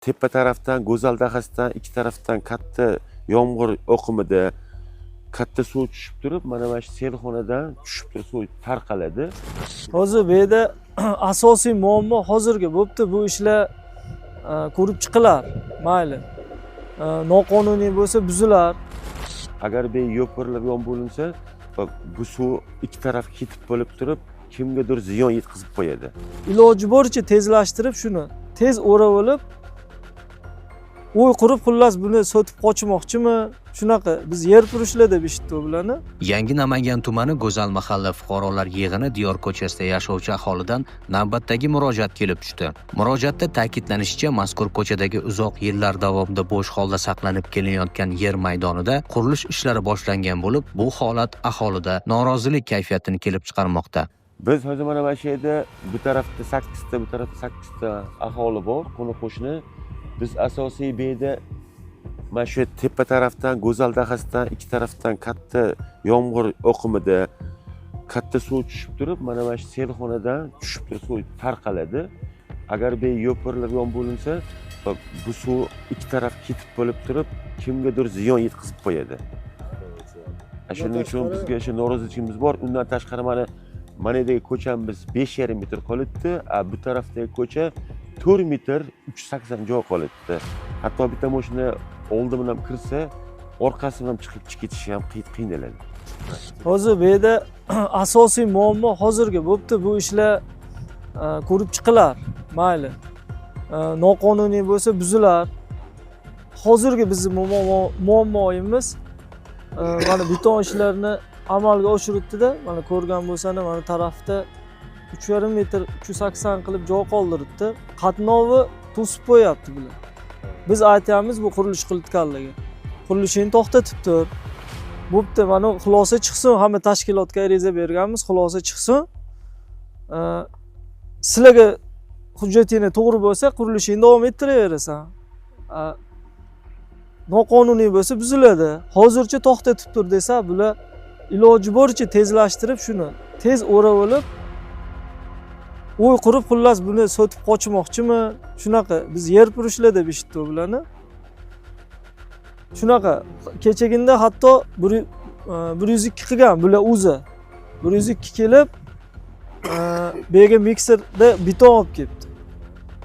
tepa tarafdan Go'zal dahasidan ikki tarafdan katta yomg'ir oqimida katta suv tushib turib, mana shu selxonadan tushib turib suv tarqaladi. Hozir bu yerda asosiy muammo hozirgi bo'pti, bu ishlar ko'rib chiqilar. Mayli. Noqonuniy bo'lsa buzilar. Agar bu yo'pirilib yon bo'linsa, bu suv ikki taraf ketib bo'lib turib, kimgadir ziyon yetkazib qo'yadi. Iloji boricha tezlashtirib shuni tez o'rab olib, o'y qurib xullas buni sotib qochmoqchimi? Shunaqa biz yer purishlar deb eshitdik bularni. Yangi Namangan tumani Go'zal mahalla fuqarolar yig'ini Diyor ko'chasida yashovchi aholidan navbatdagi murojaat kelib tushdi. Murojaatda ta'kidlanishicha, mazkur ko'chadagi uzoq yillar davomida bo'sh holda saqlanib kelayotgan yer maydonida qurilish ishlari boshlangan bo'lib, bu holat aholida norozilik kayfiyatini kelib chiqarmoqda. Biz hozir mana shu yerda bu tarafda 8 ta, bu tarafda 8 ta aholi bor, qo'ni-qo'shni. Biz asosiy bu yerda mana shu tepa tarafdan Go'zal dahasidan ikki tarafdan katta yomg'ir oqimida katta suv tushib turib, mana shu selxonadan tushib turib suv tarqaladi. Agar bu yo'pirilib yon bo'linsa, bu suv ikki taraf ketib bo'lib turib, kimgadir ziyon yetkazib qo'yadi. Shuning uchun bizga shu noroziligimiz bor. Undan tashqari mana yerdagi ko'chamiz 5,5 metr qolibdi, bu tarafdagi ko'cha 4 metr 380 joy qolibdi. Hatto bitta mashina oldi bilan kirsa, orqasi bilan chiqib ketishi ham qiynaladi. Hozir bu yerda asosiy muammo hozirgi bo'pti, bu ishlar ko'rib chiqilar. Mayli. Noqonuniy bo'lsa buzilar. Hozirgi bizning muammoimiz mana beton ishlarini amalga oshiribdi-da, mana ko'rgan bo'lsangiz, mana tarafda 3,5 metr 380 qilib joy qoldiribdi. Qatnovi to'sib qo'yapti bular. Biz aytamiz bu qurilish qilayotganlarga. Qurilishini to'xtatib tur. Bo'pti, mana xulosa chiqsin, hamma tashkilotga ariza berganmiz, xulosa chiqsin. Sizlarga hujjatingiz to'g'ri bo'lsa, qurilishingni davom ettiraverasan. Noqonuniy bo'lsa buziladi. Hozircha to'xtatib tur desa, bular iloji boricha tezlashtirib shuni tez o'rab olib, o'y qurib xullas buni sotib qochmoqchimi? Shunaqa biz yer purishlar deb eshitdik bularni. Shunaqa kechaginda hatto 102 qilgan bular o'zi. 102 kelib, bu yerga mikserda beton olib kelibdi.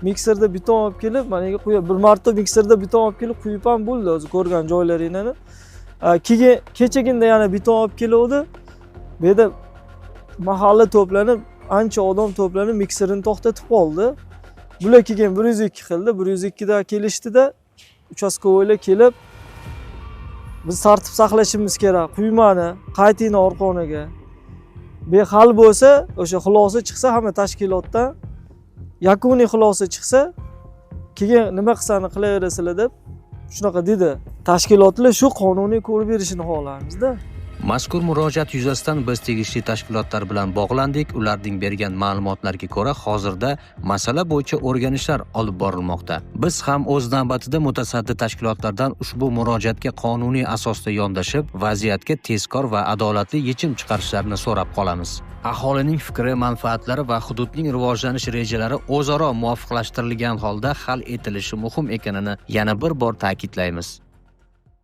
Mikserda beton olib kelib, mana yerga qo'yib, bir marta mikserda beton olib kelib qo'yib ham bo'ldi, o'zi ko'rgan joylaringni. Keyin kechaginda yana beton olib keluvdi. Bu yerda mahalla to'planib, ancha odam to'planib mikserini to'xtatib qoldi. Bular keyin 102 qildi. 102 da kelishdida uchastkovoylar kelib, biz tartib saqlashimiz kerak, quymani qaytinglar orqoniga. Behal bo'lsa, o'sha xulosa chiqsa hamma tashkilotdan yakuniy xulosa chiqsa, keyin nima qilsani qilaverasizlar deb shunaqa dedi. Tashkilotlar shu qonuniy ko'rib berishini xohlaymiz-da. Mazkur murojaat yuzasidan biz tegishli tashkilotlar bilan bog'landik. Ularning bergan ma'lumotlarga ko'ra, hozirda masala bo'yicha o'rganishlar olib borilmoqda. Biz ham o'z navbatida mutasaddi tashkilotlardan ushbu murojaatga qonuniy asosda yondashib, vaziyatga tezkor va adolatli yechim chiqarishlarini so'rab qolamiz. Aholining fikri, manfaatlari va hududning rivojlanish rejalari o'zaro muvofiqlashtirilgan holda hal etilishi muhim ekanini yana bir bor ta'kidlaymiz.